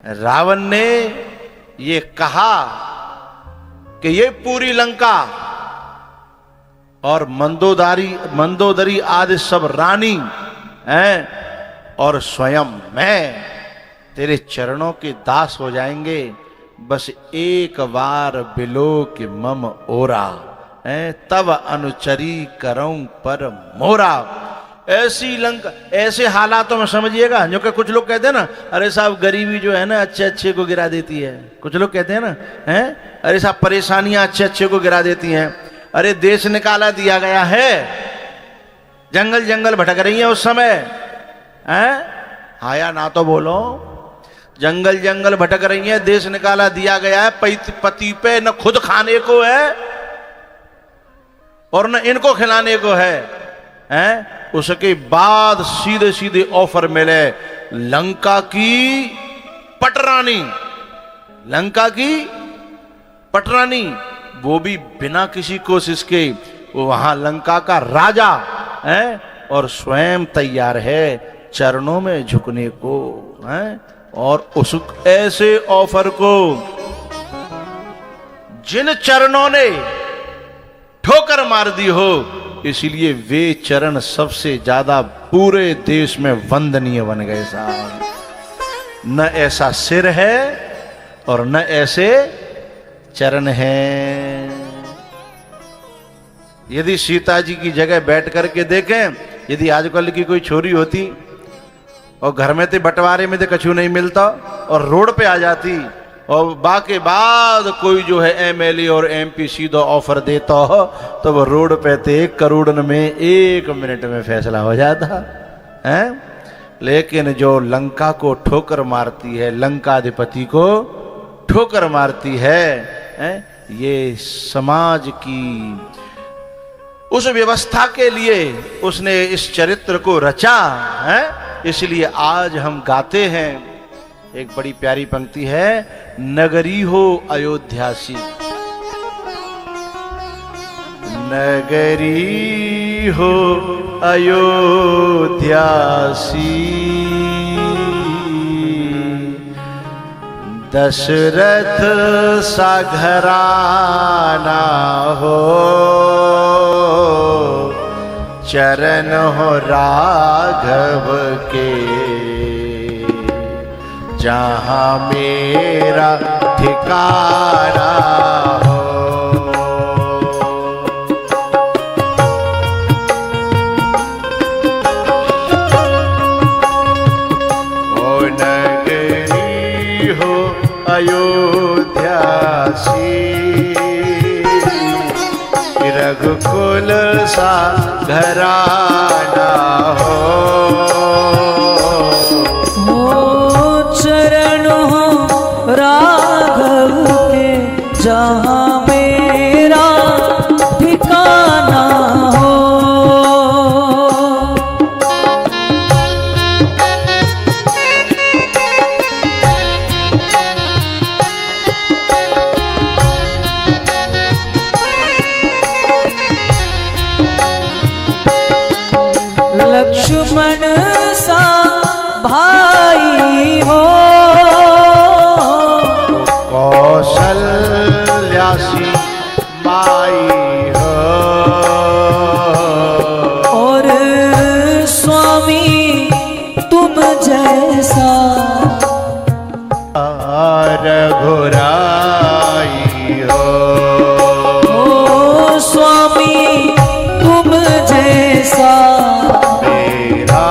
रावण ने ये कहा कि ये पूरी लंका और मंदोदरी आदि सब रानी हैं और स्वयं मैं तेरे चरणों के दास हो जाएंगे, बस एक बार बिलो के मम ओरा है, तब अनुचरी करऊं पर मोरा। ऐसी लंका, ऐसे हालातों में समझिएगा, जो कि कुछ लोग कहते हैं ना, अरे साहब गरीबी जो है ना अच्छे अच्छे को गिरा देती है। कुछ लोग कहते हैं ना, हैं अरे साहब परेशानियां अच्छे अच्छे को गिरा देती हैं। अरे देश निकाला दिया गया है, जंगल जंगल भटक रही है उस समय, हैं हाया ना तो बोलो, जंगल जंगल भटक रही है, देश निकाला दिया गया है, पति पे न खुद खाने को है और न इनको खिलाने को है, हैं उसके बाद सीधे सीधे ऑफर मिले लंका की पटरानी, लंका की पटरानी, वो भी बिना किसी कोशिश के, वो वहां लंका का राजा है और स्वयं तैयार है चरणों में झुकने को, है और उस ऐसे ऑफर को जिन चरणों ने ठोकर मार दी हो, इसलिए वे चरण सबसे ज्यादा पूरे देश में वंदनीय बन गए साहब। न ऐसा सिर है और न ऐसे चरण हैं। यदि सीता जी की जगह बैठ करके देखें, यदि आजकल की कोई छोरी होती और घर में तो बंटवारे में तो कछु नहीं मिलता और रोड पे आ जाती और बाके बाद कोई जो है एमएलए और एमपी सीधा ऑफर देता हो, तो वो रोड पे तो 1 करोड़ में 1 मिनट में फैसला हो जाता है। लेकिन जो लंका को ठोकर मारती है, लंकाधिपति को ठोकर मारती है, ये समाज की उस व्यवस्था के लिए उसने इस चरित्र को रचा है। इसलिए आज हम गाते हैं, एक बड़ी प्यारी पंक्ति है, नगरी हो अयोध्यासी, नगरी हो अयोध्यासी, दशरथ सा घराना हो, चरण हो राघव के, जहां मेरा ठिकाना हो। ओ नगरी हो अयोध्यासी, रघुकुल सा घराना हो, राघव के जहां मेरा ठिकाना हो। लक्ष्मण सा भाई हो, कौशल्यासी माई हो, और स्वामी तुम जैसा रघुराई हो, ओ स्वामी तुम जैसा मेरा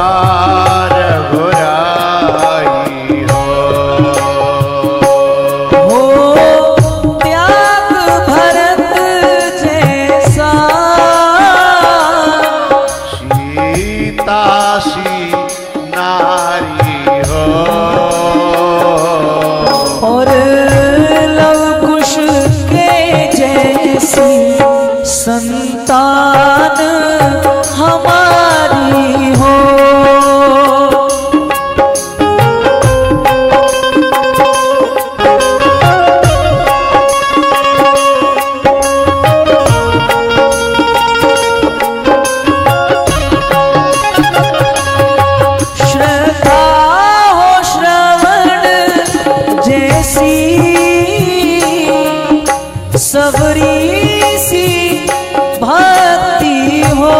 रघुराई हो, त्याग भरत जैसा सीता सी नारी हो, और लव कुश के जैसी संतान हमारी जैसी सबरी सी भक्ति हो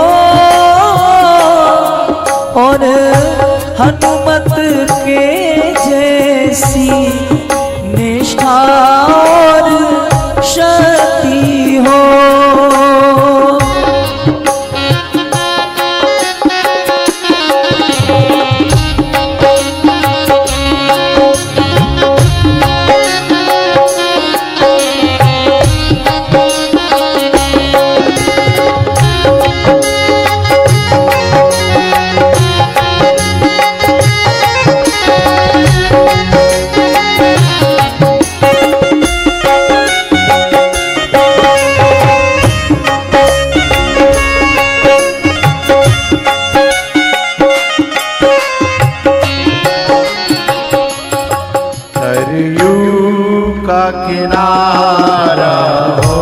और हनुमत के जैसी निष्ठा और शक्ति हो। किनारा हो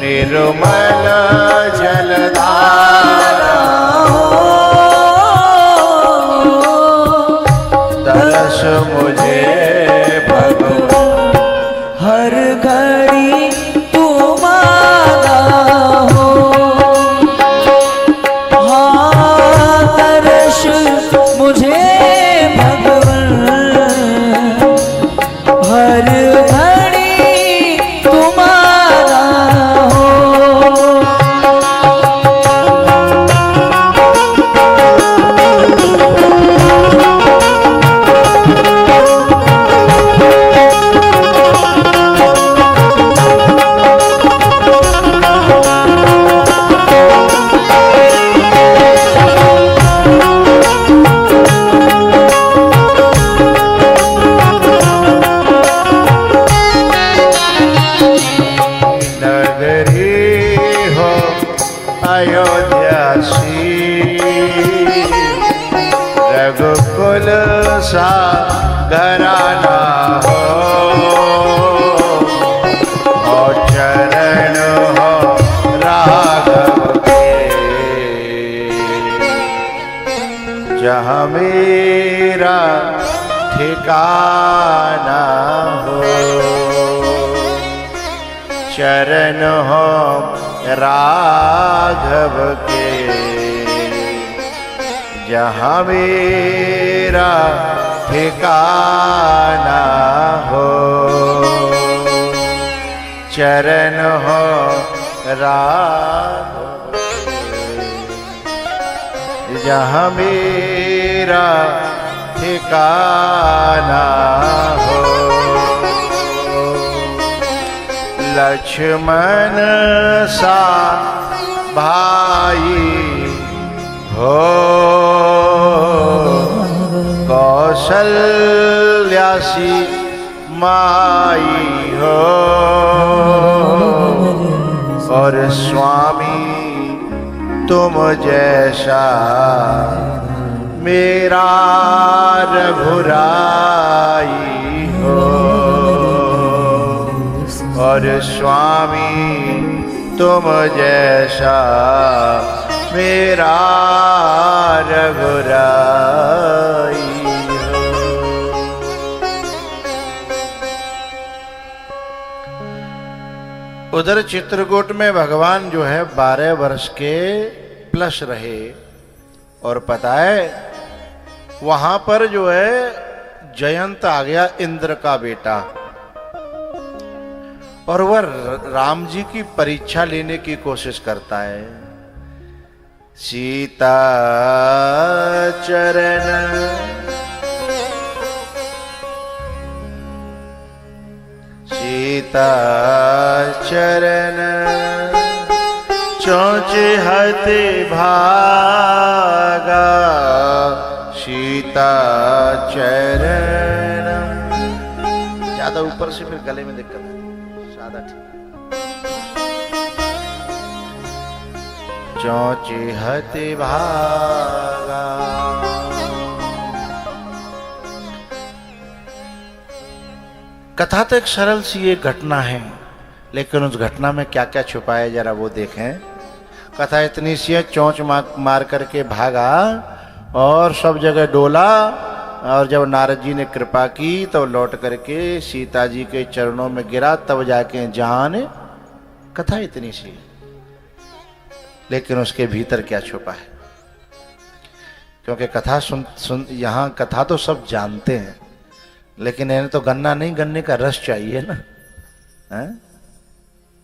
निर्मल जलधारा हो तरस मुझे भगवान हर घड़ी तुम्हारा हो। हाँ तरस मुझे हर घड़ी तुम्हारा हो। रघुकुल सा घराना हो और चरण हो राघव के जहाँ मेरा ठिकाना हो चरण हो राघव के जहाँ मेरा ठिकाना हो चरण हो राघव के जहाँ मेरा ठिकाना हो लक्ष्मण सा भाई हो कौशल्या सी माई हो और स्वामी तुम जैसा मेरा रघुराई हो और स्वामी तुम जैसा मेरा रघुराई हो। उधर चित्रकूट में भगवान जो है 12 वर्ष के प्लस रहे और पता है वहां पर जो है जयंत आ गया इंद्र का बेटा और वह राम जी की परीक्षा लेने की कोशिश करता है। सीता चरण सीता चरण चोंचे हते भागा सीता चरण ज्यादा ऊपर से फिर गले में दिक्कत है सादा ठीक चौचे हते भागा कथा तो एक सरल सी एक घटना है लेकिन उस घटना में क्या क्या छुपा है जरा वो देखें। कथा इतनी सी है चोंच मार करके भागा और सब जगह डोला और जब नारद जी ने कृपा की तो लौट करके सीता जी के चरणों में गिरा, तब जाके जान कथा इतनी सी, लेकिन उसके भीतर क्या छुपा है। क्योंकि कथा सुन यहाँ कथा तो सब जानते हैं, लेकिन इन्हें तो गन्ना नहीं, गन्ने का रस चाहिए ना, है?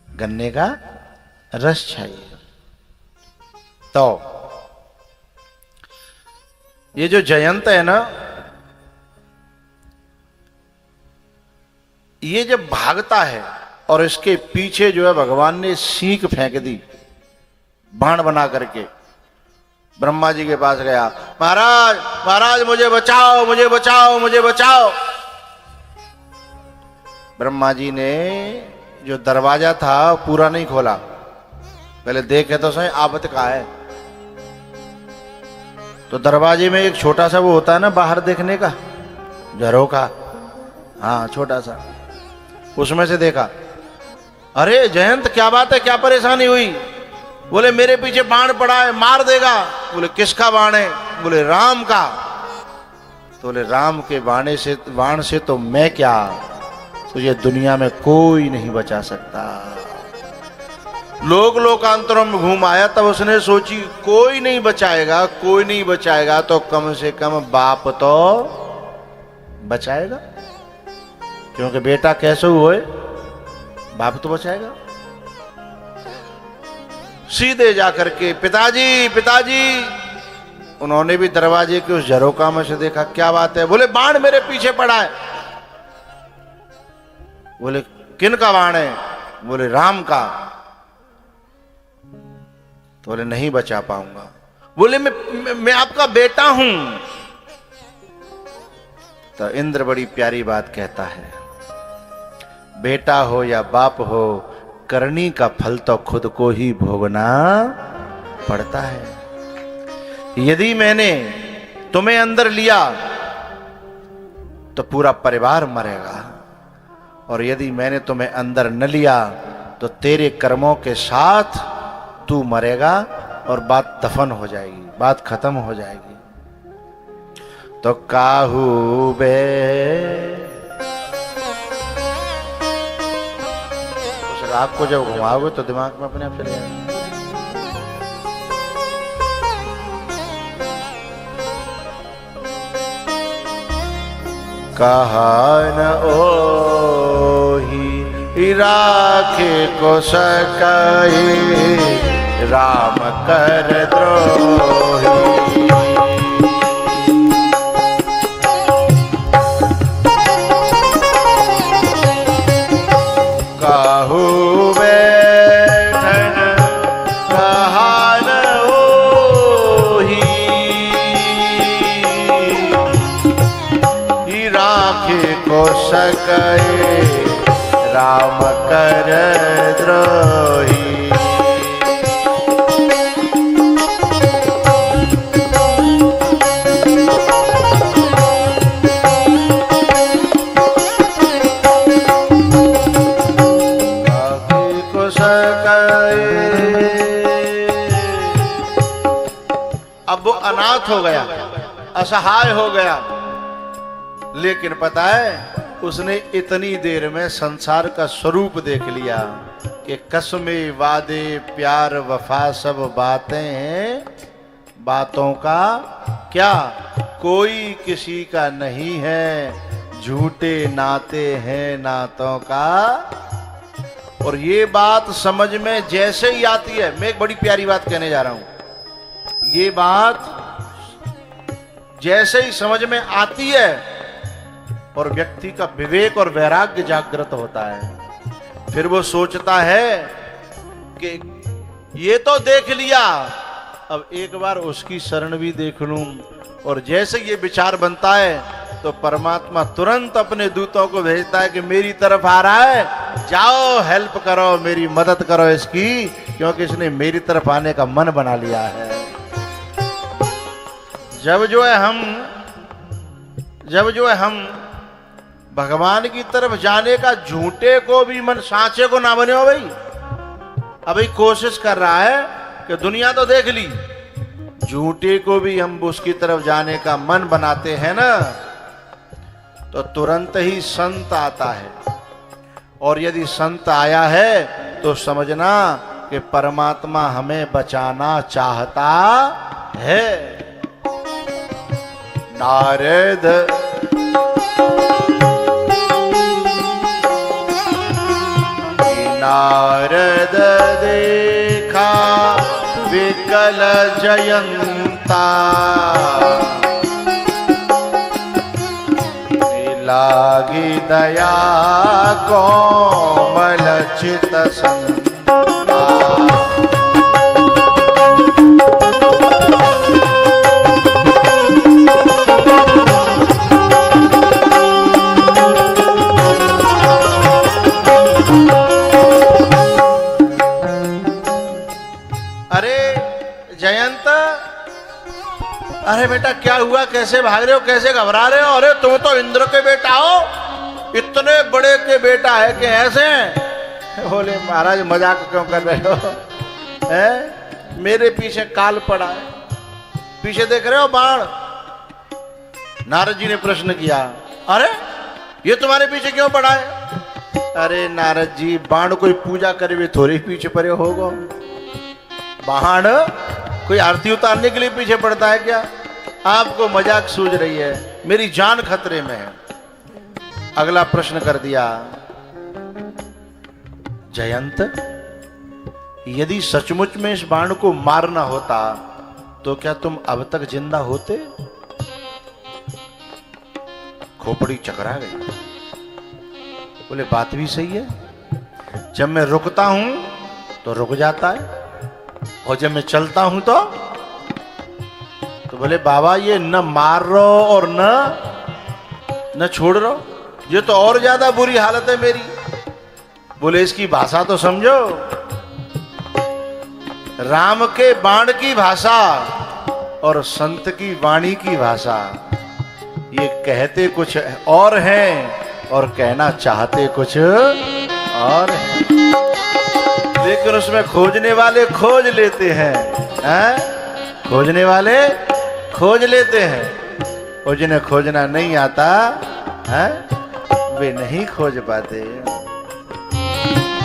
गन्ने का रस चाहिए। तो ये जो जयंत है ना, ये जब भागता है और इसके पीछे जो है भगवान ने सीख फेंक दी बाण बना करके, ब्रह्मा जी के पास गया, महाराज महाराज मुझे बचाओ मुझे बचाओ मुझे बचाओ। ब्रह्मा जी ने जो दरवाजा था पूरा नहीं खोला, पहले देखे तो सही आफत का है। तो दरवाजे में एक छोटा सा वो होता है ना बाहर देखने का, झरोखा, हाँ छोटा सा, उसमें से देखा। अरे जयंत क्या बात है, क्या परेशानी हुई? बोले मेरे पीछे बाण पड़ा है, मार देगा। बोले किसका बाण है? बोले राम का। तो बोले राम के बाण से तो मैं क्या, तुझे दुनिया में कोई नहीं बचा सकता। लोकांतरों में घूम आया, तब उसने सोची कोई नहीं बचाएगा, कोई नहीं बचाएगा तो कम से कम बाप तो बचाएगा, क्योंकि बेटा कैसे हुए बाप तो बचाएगा। सीधे जाकर के पिताजी पिताजी, उन्होंने भी दरवाजे के उस झरोका में से देखा, क्या बात है? बोले बाण मेरे पीछे पड़ा है। बोले किन का बाण है? बोले राम का। तो बोले नहीं बचा पाऊंगा। बोले मैं आपका बेटा हूं। तो इंद्र बड़ी प्यारी बात कहता है, बेटा हो या बाप हो, करनी का फल तो खुद को ही भोगना पड़ता है। यदि मैंने तुम्हें अंदर लिया तो पूरा परिवार मरेगा, और यदि मैंने तुम्हें अंदर न लिया तो तेरे कर्मों के साथ तू मरेगा और बात दफन हो जाएगी, बात खत्म हो जाएगी। तो काहू बे, उस राग को जब घुमाओगे तो दिमाग में अपने आप चले जाएगा। कहा न ओही राखे को सकाए, राम कर द्रोही। काहू बैठन कहा न ओही, राखे को सकाए, राम कर द्रोही। अब वो अनाथ हो गया, असहाय हो गया, लेकिन पता है उसने इतनी देर में संसार का स्वरूप देख लिया कि कसमे वादे प्यार वफा सब बातें हैं, बातों का क्या कोई किसी का नहीं है, झूठे नाते हैं नातों का। और ये बात समझ में जैसे ही आती है, मैं एक बड़ी प्यारी बात कहने जा रहा हूं, ये बात जैसे ही समझ में आती है और व्यक्ति का विवेक और वैराग्य जागृत होता है, फिर वो सोचता है कि ये तो देख लिया, अब एक बार उसकी शरण भी देख लूं। और जैसे ये विचार बनता है तो परमात्मा तुरंत अपने दूतों को भेजता है कि मेरी तरफ आ रहा है, जाओ हेल्प करो, मेरी मदद करो इसकी, क्योंकि इसने मेरी तरफ आने का मन बना लिया है। जब जो है हम भगवान की तरफ जाने का झूठे को भी मन, सांचे को ना बने हो भाई। अभी कोशिश कर रहा है कि दुनिया तो देख ली, झूठे को भी हम उसकी तरफ जाने का मन बनाते हैं ना, तो तुरंत ही संत आता है, और यदि संत आया है तो समझना कि परमात्मा हमें बचाना चाहता है। नारद नारद देखा विकल जयंता, लागी दया कोमल चित संता। अरे जयंत, अरे बेटा क्या हुआ, कैसे भाग रहे हो, कैसे घबरा रहे हो? अरे तुम तो इंद्र के बेटा हो, इतने बड़े के बेटा है कि ऐसे? बोले महाराज मजाक क्यों कर रहे हो? है मेरे पीछे काल पड़ा है, पीछे देख रहे हो बाण। नारद जी ने प्रश्न किया, अरे ये तुम्हारे पीछे क्यों पड़ा है? अरे नारद जी, बाण कोई पूजा करे हुए थोड़ी पीछे पड़े होगा। बाण कोई आरती उतारने के लिए पीछे पड़ता है क्या? आपको मजाक सूझ रही है, मेरी जान खतरे में है। अगला प्रश्न कर दिया, जयंत यदि सचमुच में इस बाण को मारना होता तो क्या तुम अब तक जिंदा होते? खोपड़ी चकरा गई। बोले बात भी सही है, जब मैं रुकता हूं तो रुक जाता है, और जब मैं चलता हूं तो बोले बाबा ये न मार रहो और न छोड़ रहो, ये तो और ज्यादा बुरी हालत है मेरी। बोले इसकी भाषा तो समझो, राम के बाण की भाषा और संत की वाणी की भाषा, ये कहते कुछ और हैं और कहना चाहते कुछ और हैं, लेकिन उसमें खोजने वाले खोज लेते हैं, खोजने वाले खोज लेते हैं, और जिन्हें खोजना नहीं आता है वे नहीं खोज पाते।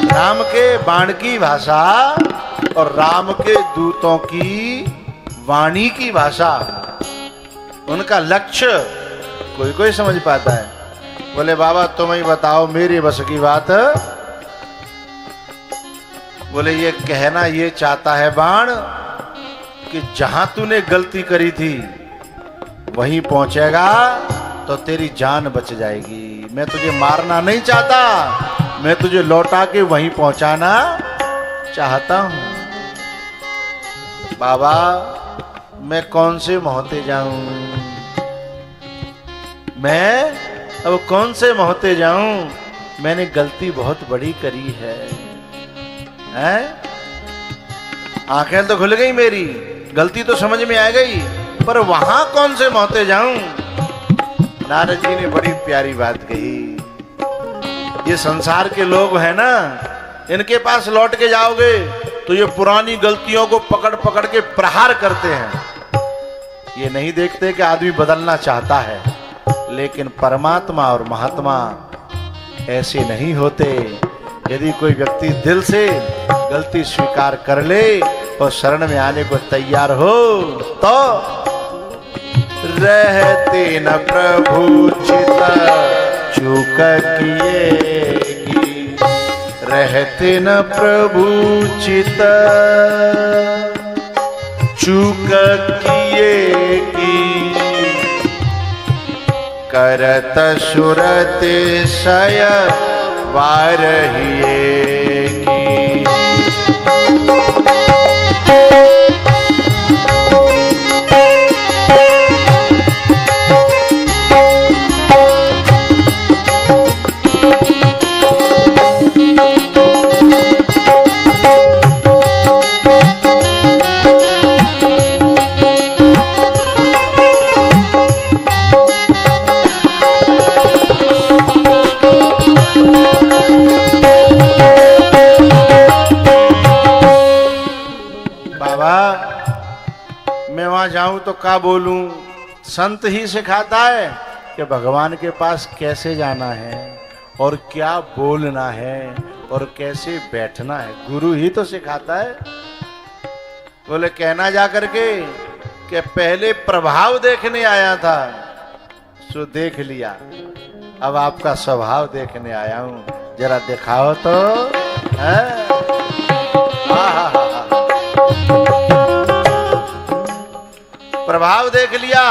राम के बाण की भाषा और राम के दूतों की वाणी की भाषा, उनका लक्ष्य कोई कोई समझ पाता है। बोले बाबा तुम ही बताओ, मेरी बस की बात। बोले ये कहना ये चाहता है बाण कि जहां तूने गलती करी थी वहीं पहुंचेगा तो तेरी जान बच जाएगी। मैं तुझे मारना नहीं चाहता, मैं तुझे लौटा के वहीं पहुंचाना चाहता हूं। बाबा मैं कौन से मोहते जाऊं, मैं अब कौन से मोहते जाऊं, मैंने गलती बहुत बड़ी करी है। आंखें तो खुल गई मेरी, गलती तो समझ में आ गई, पर वहां कौन से मोहते जाऊं? नारद जी ने बड़ी प्यारी बात कही, ये संसार के लोग हैं ना, इनके पास लौट के जाओगे तो ये पुरानी गलतियों को पकड़ पकड़ के प्रहार करते हैं। ये नहीं देखते कि आदमी बदलना चाहता है, लेकिन परमात्मा और महात्मा ऐसे नहीं होते। यदि कोई व्यक्ति दिल से गलती स्वीकार कर ले और शरण में आने को तैयार हो तो रहते न प्रभु चित चूक किएगी, रहते न प्रभु चित चूक किएगी, करत सुरत सय वारहिएगी। मैं वहां जाऊं तो क्या बोलूं? संत ही सिखाता है कि भगवान के पास कैसे जाना है और क्या बोलना है और कैसे बैठना है, गुरु ही तो सिखाता है। बोले कहना जा करके कि पहले प्रभाव देखने आया था सो देख लिया, अब आपका स्वभाव देखने आया हूं, जरा दिखाओ तो है? प्रभाव देख लिया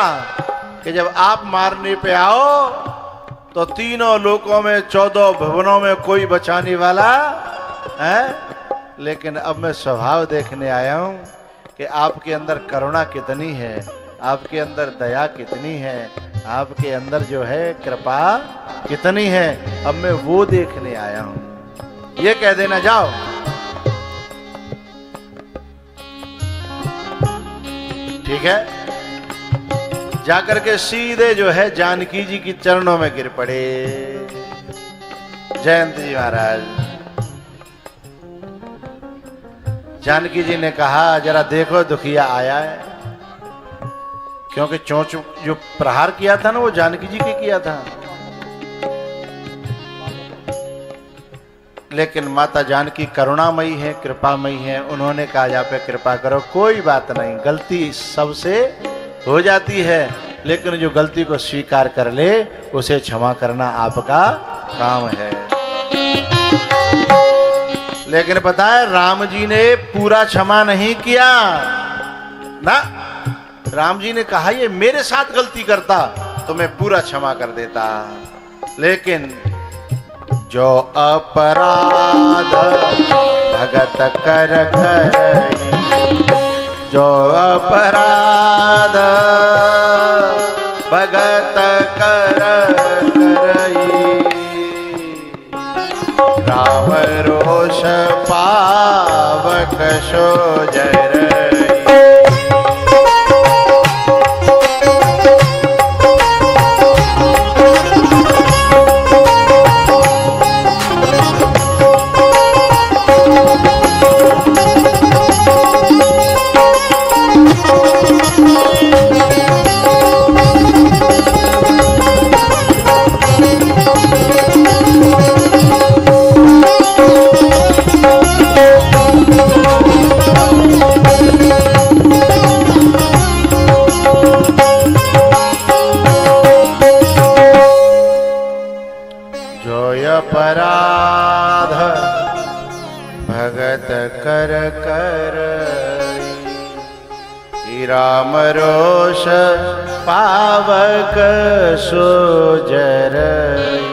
कि जब आप मारने पे आओ तो तीनों लोकों में 14 भुवनों में कोई बचाने वाला है। लेकिन अब मैं स्वभाव देखने आया हूं कि आपके अंदर करुणा कितनी है, आपके अंदर दया कितनी है, आपके अंदर जो है कृपा कितनी है, अब मैं वो देखने आया हूं। ये कह देना जाओ। ठीक है, जाकर के सीधे जो है जानकी जी की चरणों में गिर पड़े। जयंत जी महाराज, जानकी जी ने कहा जरा देखो दुखिया आया है, क्योंकि चोंच जो प्रहार किया था ना वो जानकी जी के किया था। लेकिन माता जानकी करुणामयी है, कृपामयी है, उन्होंने कहा जा पे कृपा करो, कोई बात नहीं, गलती सबसे हो जाती है, लेकिन जो गलती को स्वीकार कर ले उसे क्षमा करना आपका काम है। लेकिन पता है राम जी ने पूरा क्षमा नहीं किया ना, राम जी ने कहा ये मेरे साथ गलती करता तो मैं पूरा क्षमा कर देता, लेकिन जो अपराध भगत कर करई, जो अपराध भगत कर करई, राम रोष पावक सो जरई। अपराध भगत कर करई, राम रोष पावक सो जरई।